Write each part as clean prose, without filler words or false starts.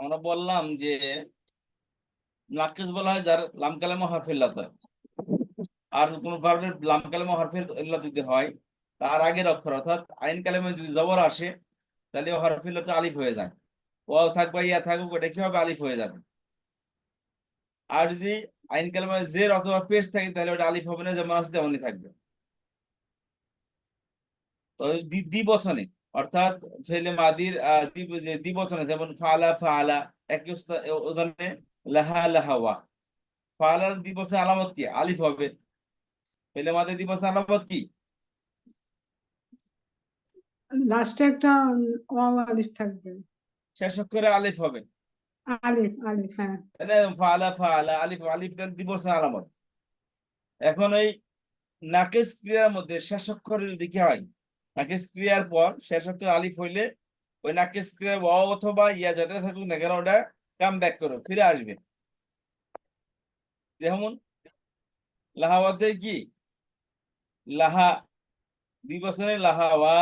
আমরা বললাম যে নাকিস বলা হয় যার লাম কালামে হরফে ইল্লাত হয়। আর কোন ভার্বের লাম কালামে হরফে ইল্লাত যদি হয় তার আগের অক্ষর অর্থাৎ আইন কালামে যদি জবর আসে তাহলে হরফে ইল্লাত আলিফ হয়ে যায়। ওয়াও থাক বা ইয়া থাকুক ওটা কি হবে, আলিফ হয়ে যাবে। আর যদি আইন কালামে জের অথবা পেশ থাকে তাহলে ওটা আলিফ হবে না, যেমন আছে তেমনই থাকবে। তো দ্বিবচনে অর্থাৎ ফেলে মাদির দ্বিবচনে যেমন ফালা ফালা, একই উদাহরণে লাহা লাহাওয়া। ফালার দ্বিবচনে আলামত কি? আলিফ হবে। ফেলে মাদির দ্বিবচনে আলামত কি? লাস্টে একটা ওয়াও আলিফ থাকবে। শেষ অক্ষরে আলিফ হবে। আলিফ আলিফ, হ্যাঁ। তাহলে ফালা ফালা আলিফ আলিফ তার দ্বিবচনে আলামত। এখন এই নাকিস ক্রিয়ার মধ্যে শেষ অক্ষরে যদি কি হয়, নাকিস ক্রিয়ার পর শেষ অক্ষরে আলিফ হইলে ওই নাকিস ক্রিয়ার ওয়াও অথবা ইয়া যেটা থাকুক না কেন ওটা কাম ব্যাক করো, ফিরে আসবে। যেমন লাহাওয়াতে কি লাহা, দ্বিবচনে লাহাওয়া।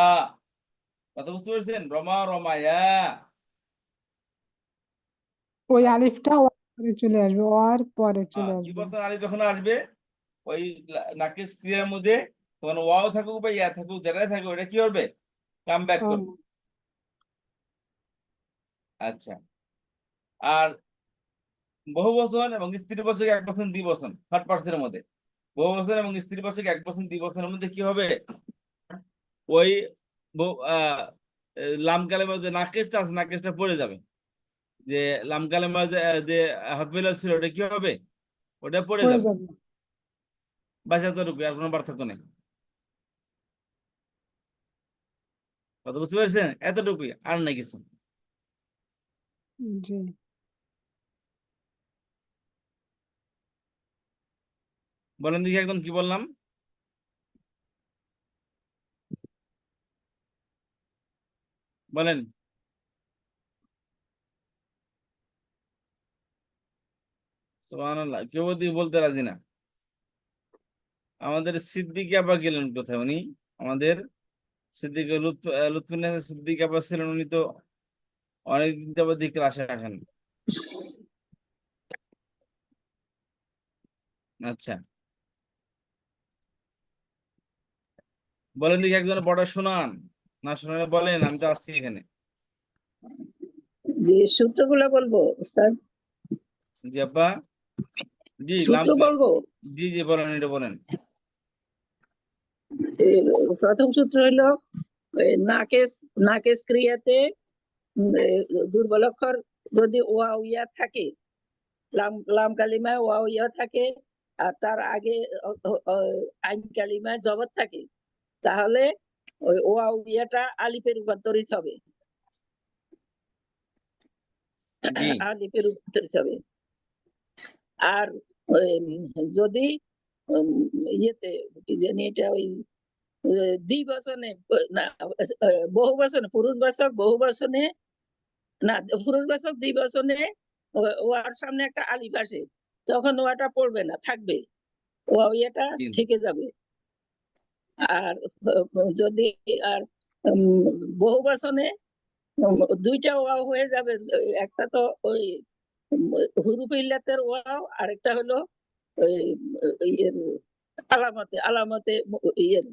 কথা বুঝতে পারছেন? রমা রমায়া। ওই আলিফটা ওয়ার পরে চলে আসবে, ওয়ার পরে চলে আসবে। দ্বিবচনে আলিফ যখন আসবে ওই নাকিস ক্রিয়ার মধ্যে তখন ওয়াও থাকুক বা ইয়া থাকুক যেটাই থাকুক ওটা কি করবে, কাম ব্যাক ও, করবে। আচ্ছা। আর বহুবচন এবং স্ত্রীবাচক এক বচন দ্বিবচন থার্ড পার্সনের মধ্যে, বহুবচন এবং স্ত্রীবাচক এক বচন দ্বিবচনের মধ্যে কি হবে, ওই লাম কালেমার যে নাকেশটা আছে নাকেশটা পড়ে যাবে। যে লাম কালেমার যে হরফিল ছিল ওটা কি হবে, ওটা পড়ে পড়ে যাবে। যাবে। বাস এতটুকু, আর কোনো পার্থক্য নেই। কথা বুঝতে পারছেন? এতটুকুই, আর নাই কিছু। জি। বলেন দেখি একদম কি বললাম। বলেন। সুবহানাল্লাহ, কেউ যদি বলতে রাজি না। আমাদের সিদ্দিক আপা গেলেন কোথায় উনি? আমাদের সিদ্দিক লুৎফুন্নেসা সিদ্দিক আপা ছিলেন, উনি তো অনেকদিন যাবত ক্লাসে আসেন। আচ্ছা, বলেন দেখি একজন পড়া শোনান। না শোনালে বলেন, আমি তো আসছি এখানে। যে সূত্রগুলো বলবো উস্তাদ, জি আপা। জি সূত্র বলবো। জি জি বলেন, এটা বলেন। প্রথম সূত্র হলো নাকেস নাকেস ক্রিয়াতে দুর্বল অক্ষর যদি ওয়াও ইয়া থাকে, লাম লাম কালিমায় ওয়াও ইয়া থাকে আর তার আগে আইন কালিমায় জবর থাকে, তাহলে ওই ওয়াও ইয়াটা আলিফে রূপান্তরিত হবে। জি আলিফে রূপান্তরিত হবে। আর যদি ইয়েতে কি জানি এটা ওই দ্বিবচনে না, বহুবচনে পুরুষবাচক বহুবচনে না, পুরুষবাচক দ্বিবচনে ওয়ার সামনে একটা আলিফ আসে, তখন ওয়াটা পড়বে না, থাকবে, ওয়া ইয়েটা জি থেকে যাবে। আর যদি আর বহুবচনে দুইটা ওয়াও হয়ে যাবে, একটা তো ওই হুরুফ ইল্লাতের ওয়াও, আরেকটা হলো ওই ইয়ের আলামতে আলামতে ইয়ের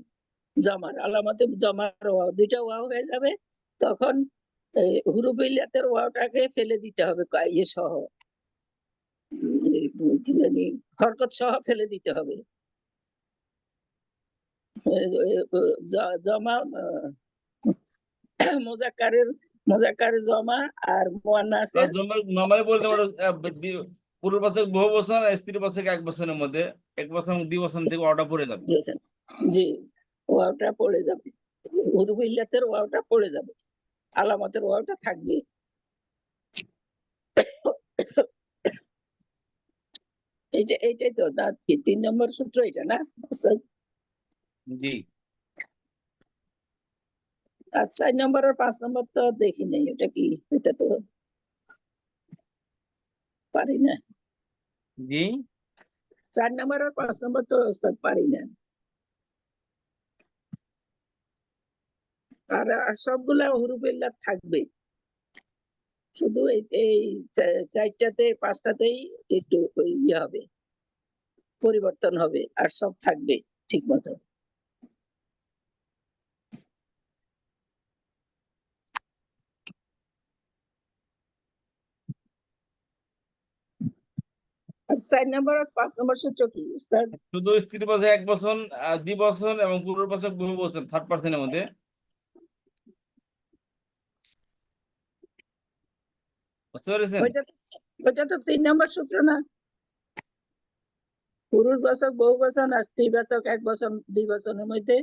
জমার আলামতে জমার ওয়াও, দুইটা ওয়াও হয়ে যাবে, তখন হুরুফ ইল্লাতের ওয়াওটাকে ফেলে দিতে হবে, ইয়ে সহ কি জানি হরকত সহ ফেলে দিতে হবে। জমা মোজাক্কারের মোজাক্কারের জমা আর মুয়ান্নাসের নর্মালি বলতে পারো পূর্ববাচক বহু বচন আর স্ত্রীবাচক এক বচনের মধ্যে এক বচন দ্বিবচন থেকে অর্ডার পড়ে যাবে। জি, ওয়াওটা পড়ে যাবে, হুরুফ ইল্লাতের ওয়াওটা পড়ে যাবে, আলামতের ওয়াওটা থাকবে। এইটাই তো কি 3 নম্বর সূত্র এটা না উস্তাদ? জি আর 4 নম্বর আর 5 নম্বর তো দেখি নাই, এটা কি? এটা তো পারি না। জি 4 নম্বর আর 5 নম্বর তো উস্তাদ পারি না। আর সবগুলা হুরুফ ইল্লাত থাকবে। শুধু এই চারটাতে পাঁচটাতেই একটু ইয়ে হবে, পরিবর্তন হবে, আর সব থাকবে ঠিক মতো। আর 4 নম্বর আর 5 নম্বর সূত্র কি উস্তাদ? শুধু স্ত্রীবাচক একবচন, দ্বিবচন এবং পুনর্বাচক বহুবচন থার্ড পার্সনের মধ্যে। বুঝতে পেরেছেন? ওইটা তো 3 নম্বর সূত্র না? পুরুষবাচক বহুবচন আর স্ত্রীবাচক একবচন দ্বিবচনের মধ্যে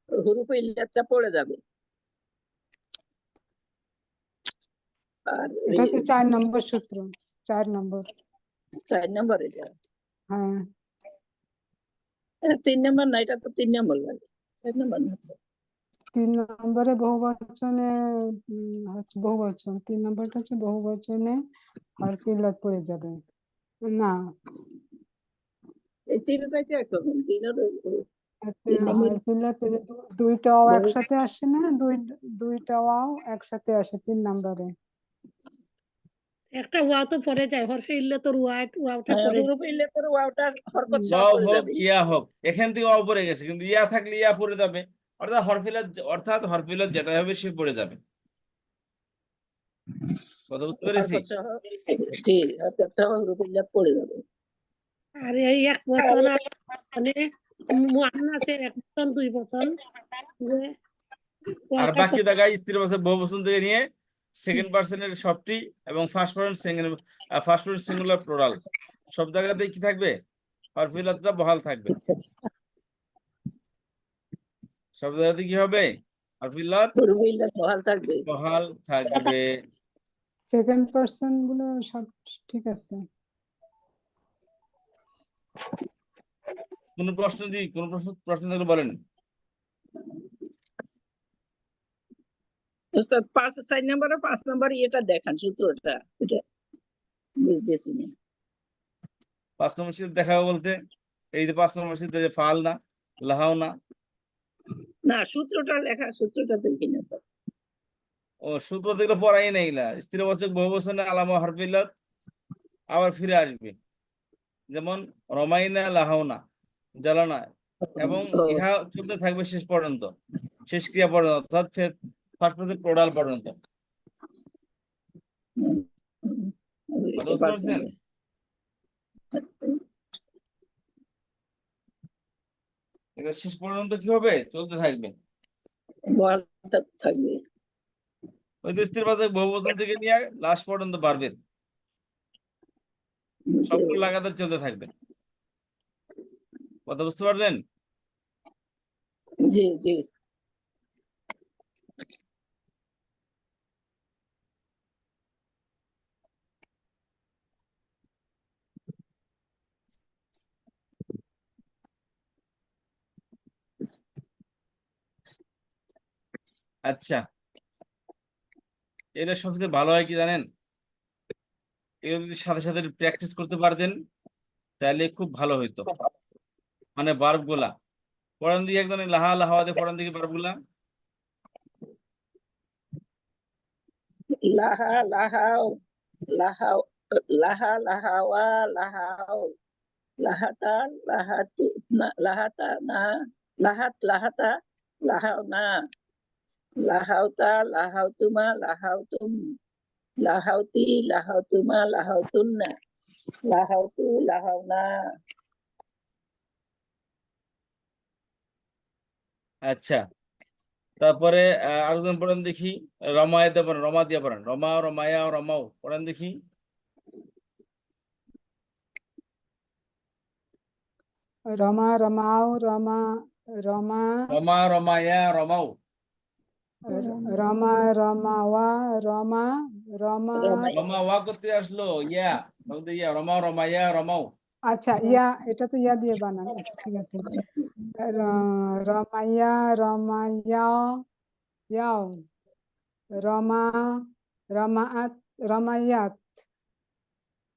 হুরুফে ইল্লাতটা পড়ে যাবে। আর এটা হচ্ছে 4 নম্বর সূত্র, 4 নম্বর। 4 নম্বর এটা। হ্যাঁ, 3 নম্বর না, এটা তো 3 নম্বর লাগে, 4 নম্বর না তো। 3 নম্বরে বহুবচনে হচ্ছে বহুবচন, 3 নম্বরটা হচ্ছে বহুবচনে হরফে ইল্লাত পড়ে যাবে না। এই 3 পাইতে একরকম, 3 হরফে ইল্লাত দুইটা ওয়াও একসাথে আসে না, দুইটা ওয়াও একসাথে আসে 3 নম্বরে। একটা ওয়াও তো পড়ে যায়, হরফে ইল্লাতর ওয়াওটা পড়ে যায়। হুরুফে ইল্লাতের ওয়াওটা হরকত সহ ওয়াও পড়ে হোক যাবে। ইয়া হোক, এখান থেকে ওয়াও পড়ে গেছে, কিন্তু ইয়া থাকলে ইয়া পড়ে যাবে, অর্থাৎ হরফিলত যেটা হবে সে পড়ে যাবে। কথা বুঝতে পেরেছি? হরকত সহ, জি, হরকত সহ হুরুফে ইল্লাত পড়ে যাবে। আর এই এক বছর মানে মুআন্নাসের এক বছর দুই বছর যে আর ওয়াওটা বাকি জায়গায় স্ত্রীবাচক বহুবচন থেকে নিয়ে সেকেন্ড পার্সনের সবটি এবং ফার্স্ট পার্সন সিঙ্গুলার প্লুরাল সব জায়গাতেই কি থাকবে? হরফিলতটা বহাল থাকবে। সব জায়গাতে কি হবে? হরফিলত হুরুফে ইল্লাত বহাল থাকবে। বহাল থাকবে। সেকেন্ড পারসন গুলো সব ঠিক আছে। কোন প্রশ্ন থাকলে বলেন। উস্তাদ 4 নম্বর আর 5 নম্বর এটা দেখান সূত্রটা, এটা বুঝতেছি না। 5 নম্বর শীত দেখাবো বলতে এই যে 5 নম্বর শীত ফাল না, লাহাও না। না, সূত্রটা লেখা, সূত্রটা দেখি না তো। ও সূত্র দেখলে পড়াই না এগুলা। স্ত্রীবাচক বহুবচনে আলামা হরফিলত আবার ফিরে আসবে, যেমন রমাইনা লাহাওনা, জ্বালানা, এবং ও, ইহা চলতে থাকবে শেষ পর্যন্ত, শেষ ক্রিয়া পর্যন্ত, অর্থাৎ ফার্স্ট পার্সন প্লুরাল পর্যন্ত। কথা এটা বুঝতে 5 পারছেন? নম্বর। এটা শেষ পর্যন্ত কি হবে? চলতে থাকবে। বহাল থাকবে। ওই যে স্ত্রীবাচক বহুবচন থেকে নিয়ে লাস্ট পর্যন্ত বাড়বে, সবগুলো লাগাতার চলতে থাকবে। কথা বুঝতে পারলেন? জি জি। আচ্ছা, এটা সবচেয়ে ভালো হয় কি জানেন? এটা যদি সাথে সাথে প্র্যাকটিস করতে পারতেন তাহলে খুব ভালো হইতো। মানে ভার্ব গুলা পড়ান দিকে একদম লাহা লাহাওয়াতে পড়ান দিকে ভার্ব গুলা। লাহা লাহাও, লাহাও, লাহা লাহাওয়া, লাহাও, লাহাতা লাহাতু না, লাহাতা না, লাহাত লাহাতা, লাহাও না, লাহাওতা লাহাওতুমা, লাহাওতুম, লাহাওতি লাহাওতুমা, লাহাওতুন্না, লাহাওতু লাহাওনা। আচ্ছা, তারপরে আরেকজন পড়েন দেখি। রমায়েতে পড়েন, রমা দিয়ে পড়েন, রমা রমায়া রমাও পড়েন দেখি। রমা রমাও, রমা রমা রমা রমায়া রমাও। রমা রমাওয়া, রমা রমা। রমাই। রমা ওয়া করতে আসলো ইয়া, ইয়া রমা রমায়া রমাও। আচ্ছা, ইয়া এটা তো ইয়া দিয়ে বানান। আচ্ছা, ঠিক আছে। রমাইয়া রমাইয়া ইয়াও, রমা রমাআত রমাইয়াত,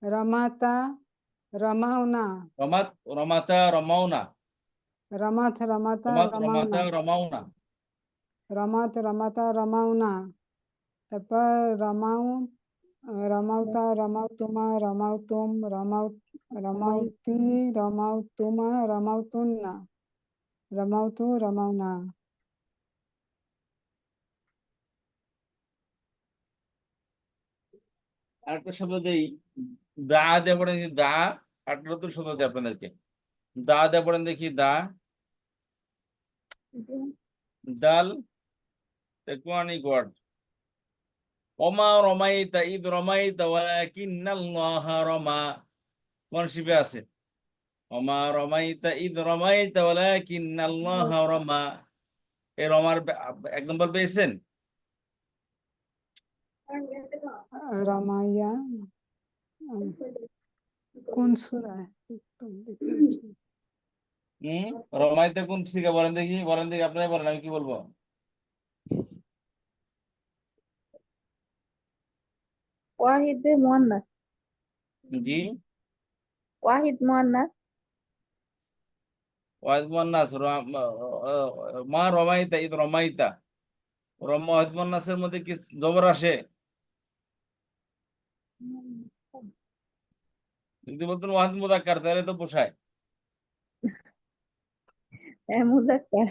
রমাতা রমাউনা, রমাত রমাতা রমাওনা, রমাত রমাতা রমাত রমাউনা, রমাতা রমাওনা। রমাত রমাতা রমাউনা, তারপর রমাউ रमौता रमौतुमा रमौतुम रमौती रमौतुमा रमौतुन्ना रमौतु रमौना। আরেকটা শব্দ দেই, দা দিয়ে পড়েন দেখি, দা। আরেকটা নতুন শব্দ দেয় আপনাদেরকে, দা দিয়ে পড়েন দেখি, দা, দাল, কোয়ানিক ওয়ার্ড। ওমা রমাইতা ইদ রমাইতা ওয়ালাকিন্নাল্লাহা রমা, কোন শিবে আছে? ওমা রমাইতা ইদ রমাইতা ওয়ালাকিন্নাল্লাহা রমা। এই রমার এক নম্বর পেয়েছেন? रमाया कौन सूरा है? রমাইতে কোন শিখা বলেন দেখি, বলেন দেখি, আপনারা বলেন, আমি কি বলবো? ওয়াহিদ মুয়ান্নাস, জি, ওয়াহিদ মুয়ান্নাস, ওয়াহিদ মুয়ান্নাস। মা রমাইতা ইদ রমাইতা, ওয়াহিদ মুয়ান্নাসের মধ্যে কি জবর আসে? যদি বলতেন ওয়াহিদ মুযাক্কার তাহলে তো পোষায়। মুযাক্কার।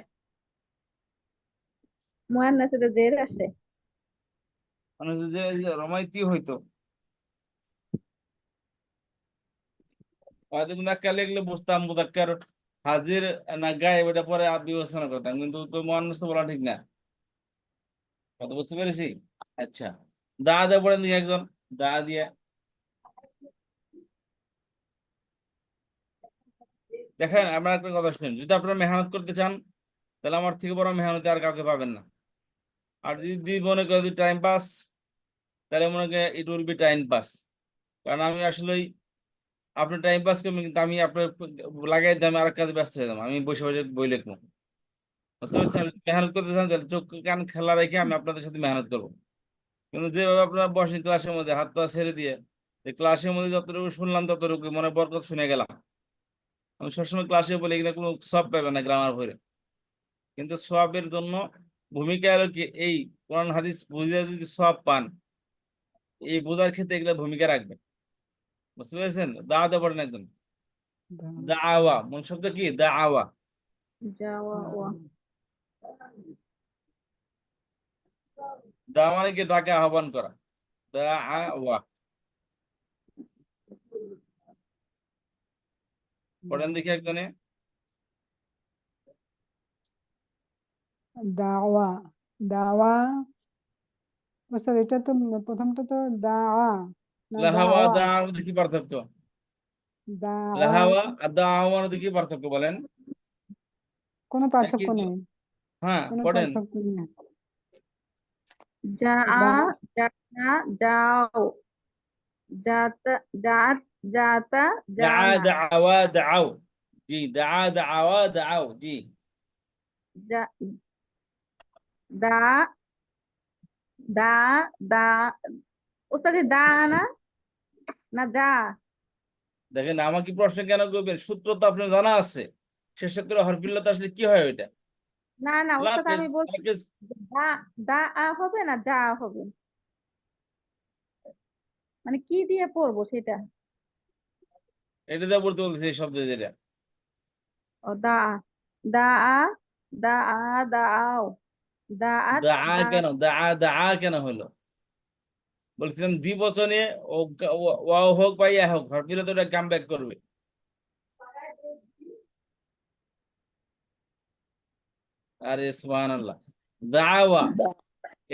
মুয়ান্নাসে তো জের আসে। মানে যে রমাইতি হইতো, ওয়াহিদ মুযাক্কার লিখলে বুঝতাম মুযাক্কার হাজির না গায়েব, এটা পরে বিবেচনা করতাম, কিন্তু তো মুয়ান্নাস তো বলা ঠিক না। কথা বুঝতে পেরেছি? আচ্ছা, দা দিয়ে পড়েন দিকে একজন, দা দিয়ে। দেখেন, আমার একটা কথা শুনেন, যদি আপনারা মেহনত করতে চান তাহলে আমার থেকে বড় মেহনতি আর কাউকে পাবেন না। আর যদি মনে করেন যদি টাইম পাস, তাহলে মনে করেন it will be time pass. কারণ আমি আসলেই আপনি টাইম পাস করবেন, কিন্তু আমি আপনার লাগাই দিয়ে আমি আর কাজে ব্যস্ত হয়ে যাবো, আমি বসে বসে বই লিখবো। বুঝতে পারছেন? যদি মেহনত করতে চান তাহলে চোখ কান খেলা রেখে আমি আপনাদের সাথে মেহনত করবো। কিন্তু যেভাবে আপনারা বসেন ক্লাসের মধ্যে হাত পা ছেড়ে দিয়ে, ক্লাসের মধ্যে যতটুকু শুনলাম ততটুকু মনে বরকত শুনে গেলাম। আমি সবসময় ক্লাসে বলি এখানে কোনো সব পাবে না গ্রামার বইয়ে, কিন্তু সওয়াবের জন্য ভূমিকা হলো কি, এই কোরআন হাদিস বুঝে যদি সওয়াব পান, এই বোঝার ক্ষেত্রে এগুলো ভূমিকা রাখবে। বুঝতে পেরেছেন? দাওয়াতে পড়েন একজন, দাওয়া, মূল শব্দ কি? দাওয়া। যাওয়া ওয়া দাওয়া মানে কি? ডাকে আহ্বান করা, দাওয়া। পড়েন দেখি একজনে, दावा दावा ওস্তাদ এটা তো প্রথমটা তো দাওয়া না লাহাওয়া দাওয়া দাওয়ার মধ্যে কি পার্থক্য? দাওয়া লাহাওয়া আর দাওয়ার মধ্যে কি পার্থক্য বলেন? কোনো একই পার্থক্য তো। নেই, হ্যাঁ, কোনো পড়েন। পার্থক্য নেই। যা যাতা যাও, যাতা যাত যাতা দা জানা, দাওয়া দাও, জি, দা দাওয়া দাও, জি। যা দা দা দা ওস্তাদ দা না না যা। দেখেন, আমাকে প্রশ্ন কেন করবেন? সূত্র তো আপনার জানা আছে, শেষ করে হরফিল্লাত আসলে কি হয় ওইটা? না না ওস্তাদ লাকিস আমি বলছি লাকিস দা দা হবে না যা হবে, মানে কি দিয়ে পড়বো সেটা। এটা দিয়ে পড়তে বলতেছে এই শব্দ যেটা। ও দা দা দা দাও দা দা দা কেন, দা কেন হলো? বলছিলাম দ্বিবচনে ও ওয়াও হোক বা ইয়া হোক, হরফিল্লাত ওটা কাম ব্যাক করবে। আরে সুবহানাল্লাহ, দাওয়া,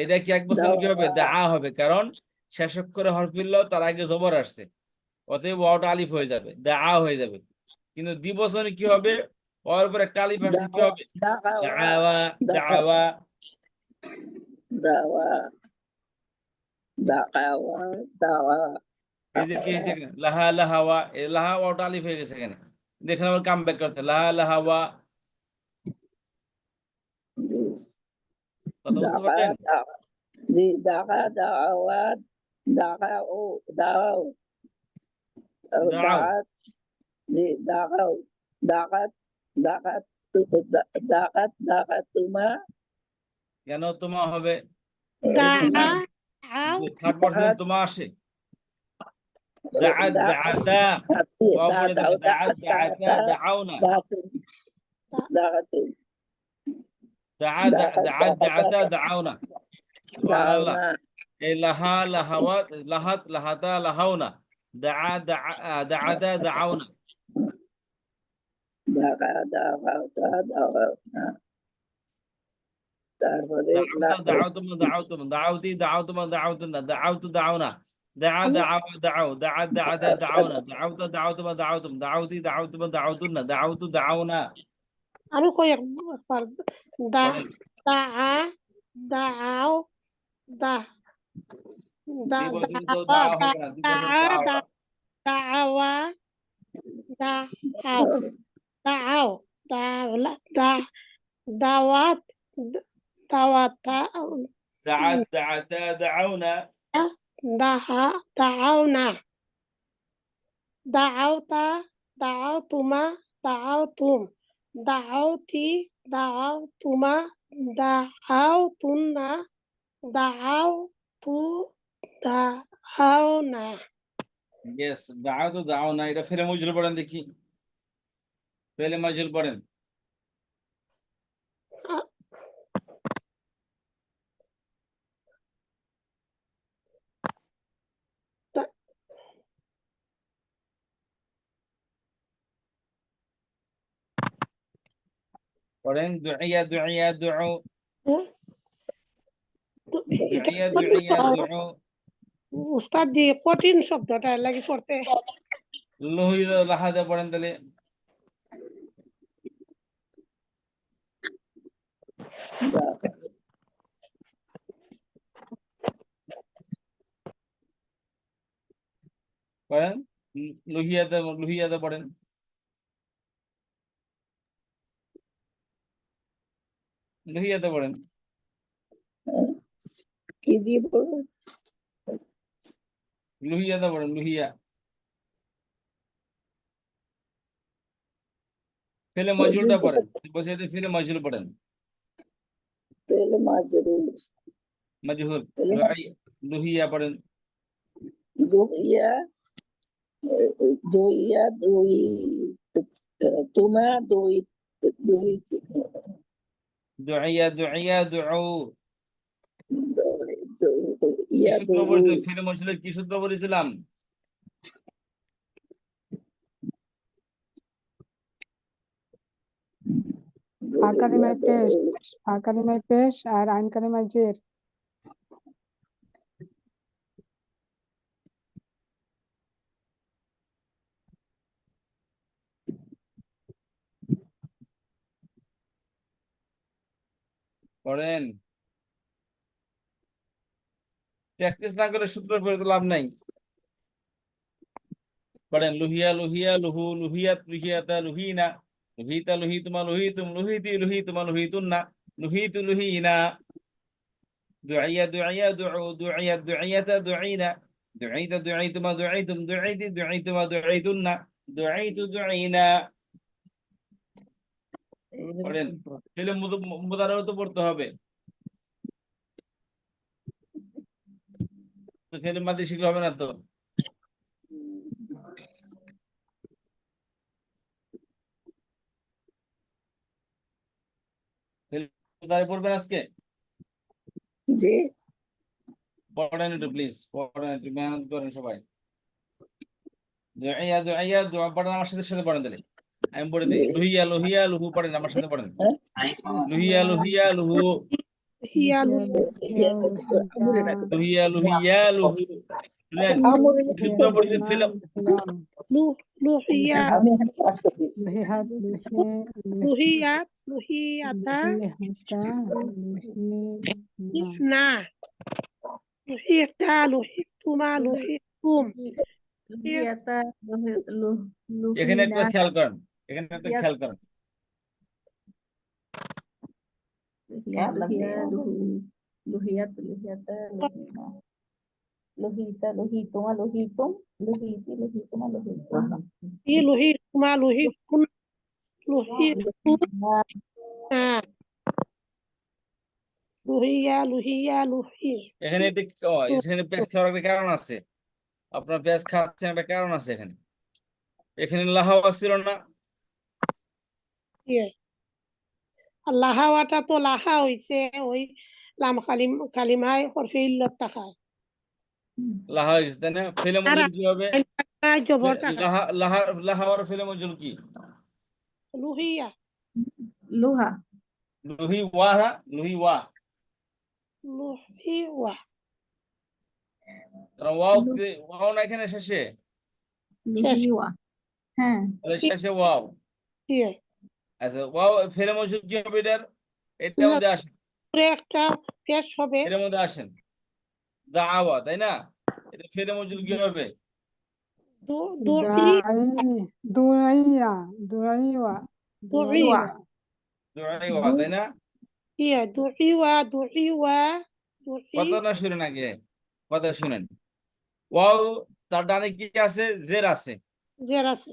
এটা কি এক বছর কি হবে? দা হবে, কারণ শেষ করে হরফিল্লাহ তার আগে জবর আসছে, অতএব ওয়াওটা আলিফ হয়ে যাবে, দা হয়ে যাবে। কিন্তু দ্বিবচনে কি হবে? ওর উপরে একটা আলিফ আসছে, কি হবে? দাওয়া, দাওয়া। দাওয়া দাওয়া দাওয়া। এই যে কি হয়েছে এখানে? লাহা লাহাওয়া, এই লাহা ওয়াওটা আলিফ হয়ে গেছে এখানে। দেখেন আবার কাম ব্যাক করতে, লাহা লাহাওয়া। কথা বুঝতে দাওয়া পারলেন? দাওয়া, জি, দাওয়া দাওয়া দাও দাও দাও, দাওয়াত, জি, দাও দাওয়াত দাওয়াত দাওয়াত দাওয়াত তোমা। কেন তোমা হবে? দা এই যে আও থার্ড পারসন তোমা আসে, দাআত দাআতা ওয়াও পড়ে যাবে দাআত দাআতা দাআউনা দাআত দাআত দাআতা দাআউনা সুবহানাল্লাহ এই লাহা লাহাওয়াত লাহাত লাহাতা লাহাউনা দাআ দাআতা দাআউনা তারপরে دعوتم دعوتم دعوتي دعوتم دعوتنا دعوت دعونا دعا دعا دعوا دعا دعا دعونا دعوت دعوتم دعوتم دعوتي دعوتم دعوتنا دعوت دعونا আমি কই একবার দা দাআ দাআও দা দা দুই বছর তো দাওয়া দাওয়া হবে না দুই বছর দাওয়া দাওয়া দাআও দাআও দাওয়াত দাওয়াতা دعت دعتا دعونا দাআউনা দাআওতা দাআওতুমা দাআওতুম দাআওতি দাআওতুমা দাআওতুন্না দাআওতু দাআওনা यस दाआत दाउना এটা ফেলে মজুল পড়েন দেখি ফেলে মজুল পড়েন পড়েন দুইয়া দুইয়া দুউ দুইয়া দুইয়া দুউ উস্তাদ জি কঠিন শব্দটা লাগি পড়তে লোহিত লাহাদে পড়েন তাহলে পড়েন লোহিয়াতে পড়েন লোহিয়াতে পড়েন কি দিয়ে পড়বো লুহিয়াতে পড়েন লুহিয়া ফেলে মজুলটা পড়েন বসে এটা ফেলে মজুল পড়েন পেলে মাজরুল মজহুল লুহিয়া পড়েন দুইয়া দুইয়া দুই তোমা দুই দুই দুইয়া দুইয়া দুউ ইয়া কি সূত্র বলতে ফেলে মজুলের কি সূত্র বলেছিলাম ফা কালিমায় পেশ আর আইন কালিমায় জের পড়েন প্র্যাকটিস না করে সূত্র পড়ে তো লাভ নাই পড়েন লুহিয়া লুহিয়া লুহু লুহিয়াত লুহিয়াতা লুহিনা লুহিতা লুহিতুমা লুহিতুম লুহিতি লুহিতুমা লুহিতুন্না লুহিতু লুহিনা দুইয়া দুইয়া দুউ দুইয়া দুইয়াতা দুইনা দুইতা দুইতুমা দুইতুম দুইতি দুইতুমা দুইতুন্না দুইতু দুইনা পড়েন ফেলে মুদারাও তো পড়তে হবে তো ফেলে মাদি শিখলে হবে না তো মুদারে পড়বেন আজকে জি পড়েন একটু প্লিজ পড়েন একটু মেহনত করেন সবাই দুইয়া দুইয়া দুআ পড়েন আমার সাথে পড়েন তাহলে আমি পড়ে দিই লুহিয়া লুহিয়া লুহু পড়েন আমার সাথে পড়েন লুহিয়া লুহিয়া লুহু হিয়া লুহিয়া লুহিয়া লুহু শুনেন সূত্র পড়তে ফেলে লুহিয়া আমি এখানে পাস করতে লুহিহাত লুহিয়াত লুহিয়াতা না লুহিতা লুহিতুমা লুহিতুম লুহিয়াতা এখানে একটা খেয়াল করেন এখানে একটা খেয়াল করেন লুহিয়াত লুহিয়াতা লুহিতা লুহিতুমা লুহিতুম লুহিতি লুহিতুমা লুহিতুম লুহিতুমা লুহিতুম লুহিতুনা লুহিয়া লুহিয়া লুহি এখানে এখানে পেশ করার কারণ আছে আপনার পেঁয়াজ খাচ্ছেন একটা কারণ আছে এখানে। এখানে লাহাওয়া ছিল না, ইয়ে আর লাহাওয়াটা তো লাহা হইছে ওই কালিমায় হরফে ইল্লত তাকায় লাহা হয়ে গেছে তাই না? ফেলে আর মজুর কি হবে? জবর তাকায় লাহা লাহা লাহাওয়ার ফেলে মজুর কি? লুহিয়া Luha. লুহি ওয়া, হ্যাঁ লুহি ওয়া। লুহিওয়া কারণ ওয়াও ওয়াও না এখানে শেষে, শেষ Luhiwa. হ্যাঁ তাহলে শেষে ওয়াও। ইয়ে আচ্ছা ওয়াও ফেলে মজুর কি হবে এটার? এটার মধ্যে আসেন, পরে একটা পেশ হবে এটার মধ্যে আসেন দাওয়া, তাই না? এটা ফেলে মজুর কি হবে? দুই দুরাইয়া দুরাইয়া দুইয়া দুআইওয়া, তাই না? ইয়ে দুইওয়া কথা না শুনেন আগে, কথা শুনেন। ওয়াও তার ডানে কি আছে? জের আছে। জের আছে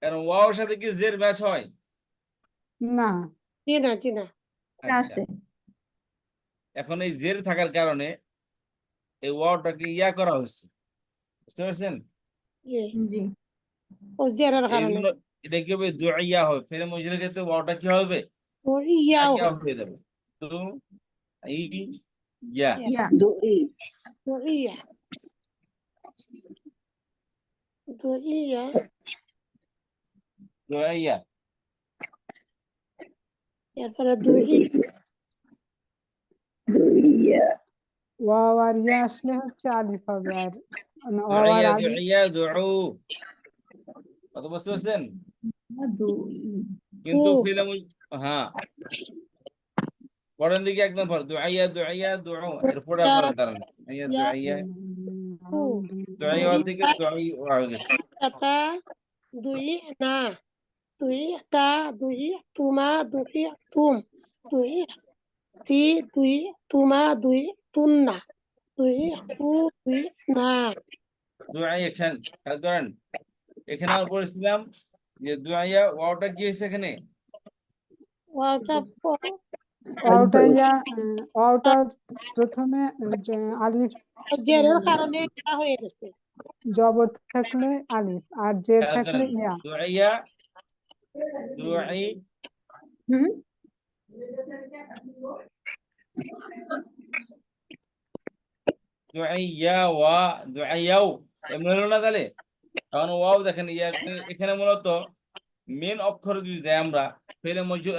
কারণ ওয়াওর সাথে কি জের ম্যাচ হয়? না জি না আচ্ছা, আছে এখন এই জের থাকার কারণে এই ওয়াওটাকে ইয়া করা হয়েছে, বুঝতে পারছেন? ইয়ে জি ও জেরের এই কারণে জন্য এটা কি হবে? দুআইয়া হবে। ফেলে মজুরের ক্ষেত্রে ওয়াওটা কি হবে? ইয়াও ইয়া হয়ে যাবে। তো ই ইয়া ইয়া দুই দুইয়া দুইয়া দুআইয়া। এরপরে দুই দুইয়া ওয়াও আর ইয়া আসলে হচ্ছে আলিফ হবে আর ওয়াও আর দুআইয়া আলিফ দুআইয়া দুউ। কত বুঝতে পারছেন? দুই কিন্তু ও ফেলে হ্যাঁ, পরের দিকে একদম পর দুআইয়া দুআইয়া দুউ, এরপরে আপনার দাঁড়ান দুআইয়া ইয়া দুআইয়া ও দুআইয়া থেকে দুআই হয়ে গেছে। তা দুই না দুই তা দুই তুমা দুই তুম দুই তি দুই তুমা দুই তুন্না দুই তু দুই না দুআই এখানে খেয়াল করেন, এখানে আমরা পড়েছিলাম যে দুআইয়া ওয়াওটা কি হয়েছে এখানে? ওয়াওটা ওয়াওটা ইয়া ওয়াওটা প্রথমে আলিফ জেরের কারণে এটা হয়ে গেছে জবর থাকলে আলিফ আর জের খেয়াল থাকলে করেন ইয়া দুআইয়া দুআই হুম দুআইয়া ওয়া দুআইয়াও এমন হলো না তাহলে? কারণ ওয়াও দেখেন এখানে মূলত মেন অক্ষর যদি দেয় আমরা ফেলে মজুর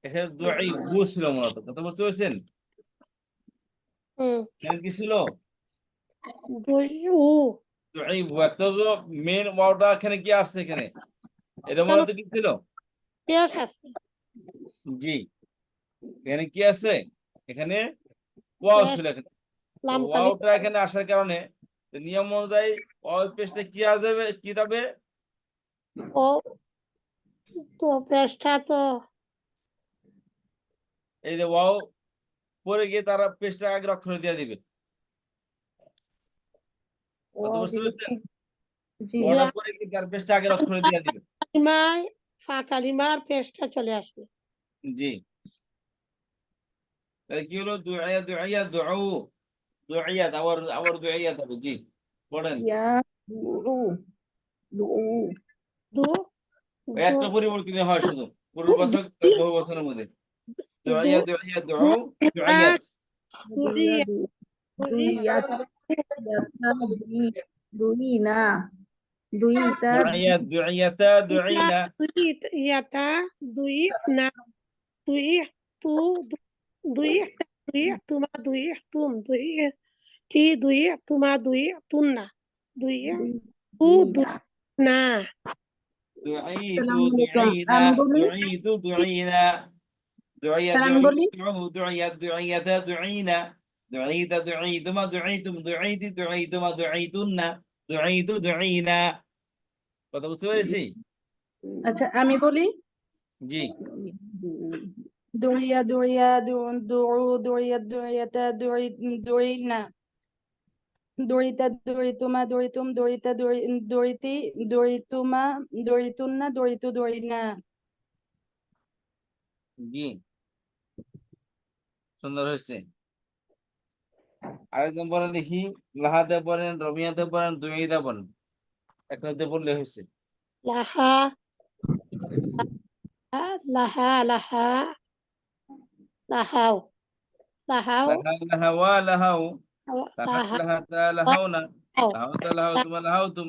এখানে দুআই গু ছিল মূলত, কথা বুঝতে পারছেন? হুম এখানে কি ছিল? দুই উ দুআই গু। একটা তো মেন ওয়াওটা এখানে কি আসছে এখানে? এটা কেন মূলত কি ছিল? পেশ আছে জি, এখানে কি আছে? এখানে ওয়াও পেশ ছিল এখানে। তো লাম কালি ওয়াওটা এখানে আসার কারণে নিয়ম অনুযায়ী ওয়াও পেস্টে কি আসবে, কি যাবে? ও তো পেশটা তো এই যে ওয়াও পরে গিয়ে তারা পেস্টটা আগে অক্ষরে দিয়ে দিবে, কথা ওয়াও বুঝতে দিলে পারছেন? জি ওয়াটা পরে গিয়ে তার পেস্টটা আগের অক্ষরে দিয়ে দিবে। কালিমায় কালিমার পেশটা চলে আসবে জি, তাহলে কি হলো? দুআইয়া দুআইয়া দুউ, দুআইয়াত আবার আবার দুআইয়াত হবে। জি পড়েন। ইয়া দু দু দু ওই দু একটা পরিবর্তন হয় শুধু পূর্ববাচক বহু বচনের মধ্যে। দু দুআইয়া দুআইয়া দুউ দুআইয়াত। দুইয়া দুইয়া দুইয়া দুই দুই না দুইটা দুআইয়াত দুআইয়াতা দুআইনা। ইয়াতা দুই না দুই তু দুই দুই তুমা দুই তুম দুই তি দুই তুমা দুই তুন্না দুই তু দুই না দুআইতু আসসালামু আলাইকুম দুআইনা আমি বলি দুআইতু দুআইনা দুআইয়া আমি বলি দুআইতু দুআইয়াত দুআইয়াতা দুআইনা দুআইতা দুআইতুমা দুআইতুম দুআইতি দুআইতুমা দুআইতুন্না দুআইতু দুআইনা। কথা বুঝতে পেরেছি? আচ্ছা আমি বলি জি দুইয়া দুইয়া দু দুইয়া দুইয়াতা দুইনা দড়িতা দড়িতুমা দড়িতুম দড়িতা দড়িতি দড়িতুমা দড়িতুন্না দড়িতু দড়িনা জি সুন্দর হয়েছে। আরেকজন বলেন দেখি, লাহাতে বলেন, রমিয়াতে বলেন, দুইতে বলেন, একটাতে বললে হয়েছে। লাহা লাহা লাহা লাহাও লাহাও লাহা লাহাওয়া লাহাও, লাহা লাহা লাহাতা লাহাওনা, লাহাওতা লাহাওতুমা লাহাওতুম,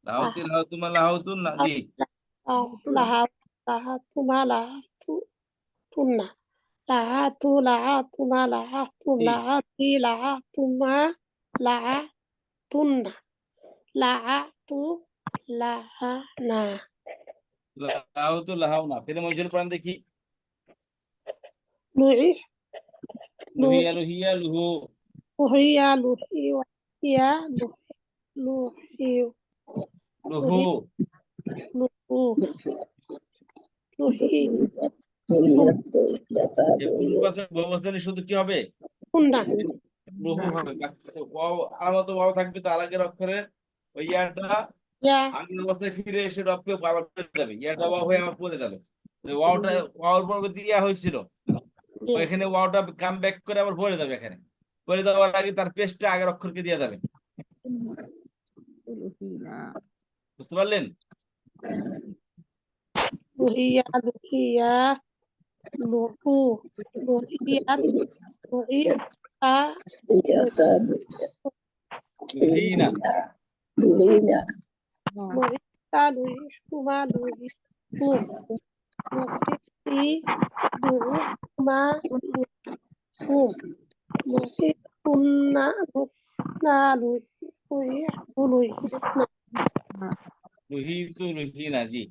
লাহাওতি লাহাওতুমা লাহাওতুন্না। জি, লাহাও লাহাতুমা লাহাতুন্না লাহাতু লাহাতুমা লাহাতুম জি। লাহাতি লাহাতুমা লাহাতুন্না লাহাতু লাহানা লাহাওতু লাহাওনা। ফেলে মজুর পড়েন দেখি। লুই লুহিয়া লুহিয়া লুহু, লুহিয়া লুহিয়া লুহিয়া লুহু, লুহু লুহি যে পূর্ববাচক বহুবচনে শুধু কি হবে? তুন্না লুহু হবে। ওয়াও আলামত ওয়াও থাকবে, তার আগের অক্ষরের ওই ইয়াটা ইয়া আগের অবস্থায় ফিরে এসে রবকে আবার পড়ে যাবে, ইয়াটা ওয়াও হয়ে আবার পড়ে যাবে। ওয়াওটা ওয়াওর পরবর্তী ইয়া হয়েছিল, ওইখানে ওয়াওটা কাম ব্যাক করে আবার পড়ে যাবে। এখানে পড়ে যাওয়ার আগে তার পেস্টটা আগের অক্ষরকে দিয়ে যাবে। বুঝতে পারলেন? লুহিয়া লুহিয়া লুহু লুহিয়া লুহিয়া লুহিনা, Lina, লুহিয়া লুহিতুমা লুহিতুম লুহিতি লুহিতুমা লুহিতুম লুহিতুন্না লুহিনা লুহিতুনা লুহিতু লুহিনা। জি,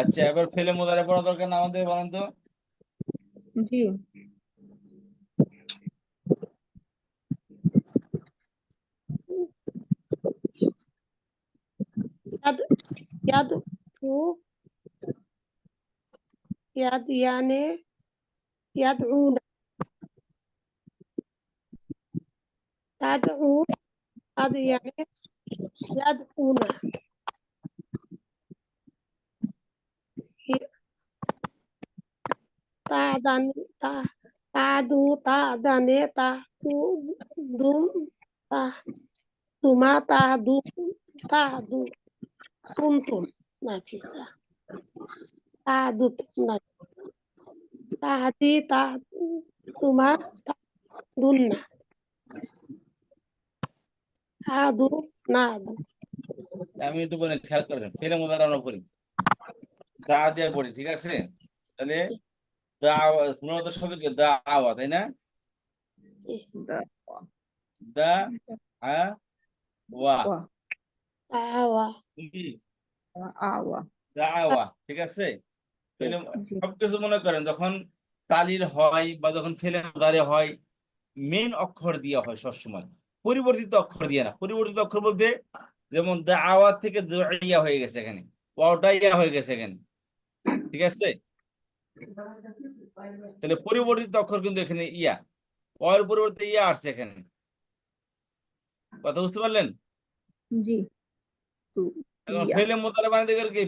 আচ্ছা, এবার ফেলে মোদারে পড়া দরকার না আমাদের, বলেন তো। জি ইয়াদ ইয়াদ উ ইয়াদ ইয়ানে ইয়াদউনা তাদউ তাদ ইয়ানে ইয়াদউনা তাদানি তাদু তাদানে তাদু দুম তুমা তাদু তুমতুম নাকি তাদু না তাহাদি তুমা তাদুন্না আদু না আদু আমি একটু বলে খেয়াল করবেন, ফেলে মোদারে আমরা পড়ি, দা দিয়ে পড়ি, ঠিক আছে? তাহলে মূলত শব্দ কি? দাওয়া, তাই না? দা আ ওয়া, তাওয়া আওয়া দাওয়া, ঠিক আছে? ফেলে জি সবকিছু মনে করেন যখন তালিল হয় বা যখন ফেলে মোদারে হয়, মেন অক্ষর দিয়ে হয় সবসময়, পরিবর্তিত অক্ষর দিয়ে না। পরিবর্তিত অক্ষর বলতে যেমন দাওয়া থেকে দুইয়া হয়ে গেছে, এখানে ওয়াওটা ইয়া হয়ে গেছে এখানে, ঠিক আছে? তাহলে পরিবর্তিত অক্ষর কিন্তু এখানে ইয়া, ওয়ার পরিবর্তে ইয়া আসছে এখানে। কথা বুঝতে পারলেন? জি এখন ইয়া ফেলে মোতালে বানাতে গেলে কি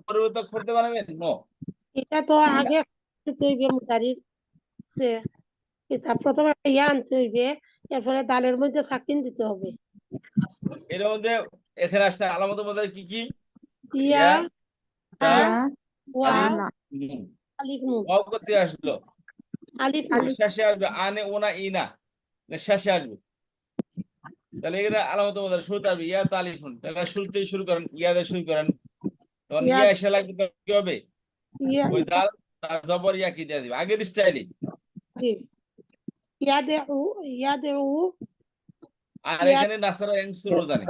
পরিবর্তিত অক্ষর দিয়ে বানাবেন? নো, এটা তো আগে হইবে মুতারির যে এটা প্রথমে একটা ইয়া আনতে হইবে, এরপরে দালের মধ্যে সাকিন দিতে হবে। এর মধ্যে এখানে আসছে আলামতের মধ্যে কি কি? ইয়া ইয়া, তা, তা আলিফ, ওয়াও নুন। আলিফ নুন ওয়াও করতে আসলো, আলিফ নুন শেষে আসবে আনে ওনা ইনা, শেষে আসবে। তাহলে এখানে আলামতের মধ্যে শুরুতে আসবে ইয়া তালিফুন, তাহলে শুরুতে শুরু করেন, ইয়া দিয়ে শুরু করেন, তখন ইয়া ইয়া এসে লাগবে, তখন কি হবে? ইয়া ওই দাল তার জবর ইয়া কি দিয়ে দিবে আগের স্টাইলে। ইয়াদউ আর এখানে নাসারা এংসুর জানে।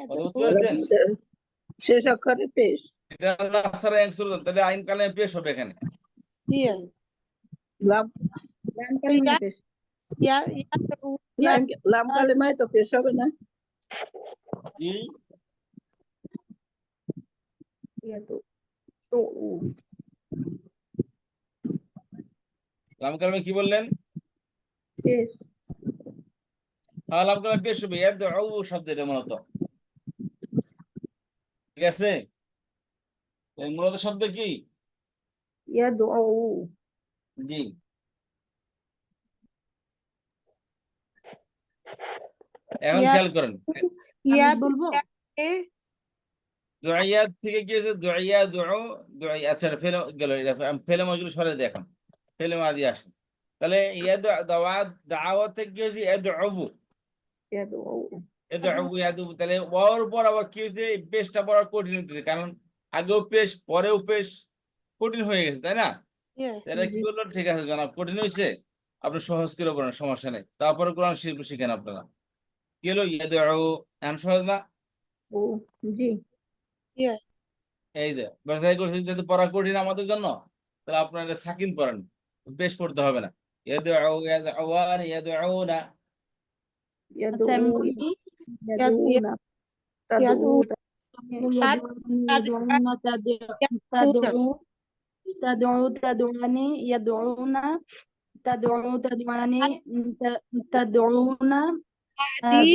কথা বুঝতে পারছেন? শেষ অক্ষরে পেশ এটা নাসারা এংসুর জানে, তাহলে আইন কালামে পেশ হবে এখানে। ইয়া লাম লাম কালিমায় পেশ ইয়াদউ ইয়া লাম কালেমায় তো পেশ হবে না। কি ইয়া তো লাম কালামে কি বললেন? পেশ হ্যাঁ, লাম কালামে পেশ হবে, ইয়াদউ শব্দ এটা মূলত, ঠিক আছে? মূলত শব্দ কি? ইয়া দো জি, এখন ইয়া খেয়াল করেন, ইয়া বলবো? দুইয়াত থেকে কি হয়েছে? দুইয়া দুউ দুই, আচ্ছা এটা ফেলে গেল, এটা ফেলে মজরুর সরে দিয়ে এখন ফেলে মাদি আসে। তাহলে ইয়াদু দাওয়াত দাওয়াত থেকে কি হয়েছে? ইয়াদউ يدعو ইয়াদু, তাহলে ওর উপর আবার কি হয়েছে? এই পেশটা পড়া কঠিন হতেছে, কারণ আগেও পেশ পরেও পেশ, কঠিন হয়ে গেছে, তাই না? ইয়া এটা কি করলো? ঠিক আছে জনাব, কঠিন হয়েছে, আপনি সহজ করে পড়েন, সমস্যা নেই। তারপরে কোরআন শিল্প শিখেন আপনারা। কি হলো? ইয়াদু, এখন সহজ না? জি ইয়া এই যে ব্যবসায় করছি, যদি পড়া কঠিন আমাদের জন্য, তাহলে আপনারা এটা সাকিন পড়েন, পেশ পড়তে হবে না। ইয়াদু ইয়াদউন ইয়াদউনা। আচ্ছা আমি বলি يدعون ইয়াদু تدعون يدعون تدعو تدعو تدعوني يدعون تدعو تدعوني تدعون আদি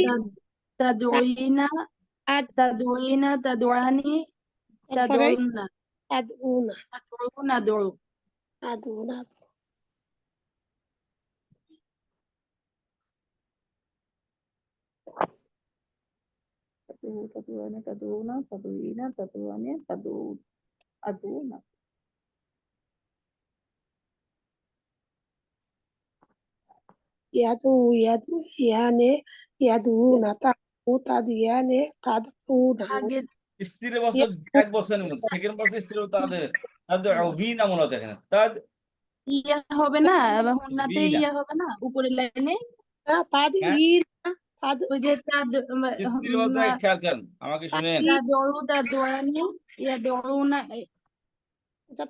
تدعين আদ تدعين تدعاني তারপরে تدعون আদউনা تدعون أدعو আদউনা تدعو تدعوني تدعون تدعين تدعوني تدعون أدعون ইয়াদু ইয়াদু ইয়ানে ইয়াদুনা তাদু তাদিয়ানে তাদউনা আগে স্ত্রী বছর এক বছরের মধ্যে, সেকেন্ড বছর স্ত্রী তাদের তাদের অভিনা মূলত এখানে তাদ ইয়া হবে না, এবার হুন্নাতে বিনা। ইয়া হবে না উপরের লাইনে তাদ হ্যাঁ? ইনা তাদ ওই যে তাদ স্ত্রী বলতে খেয়াল করেন, আমাকে শুনেন। তাদউ তাদউনি ইয়াদউনা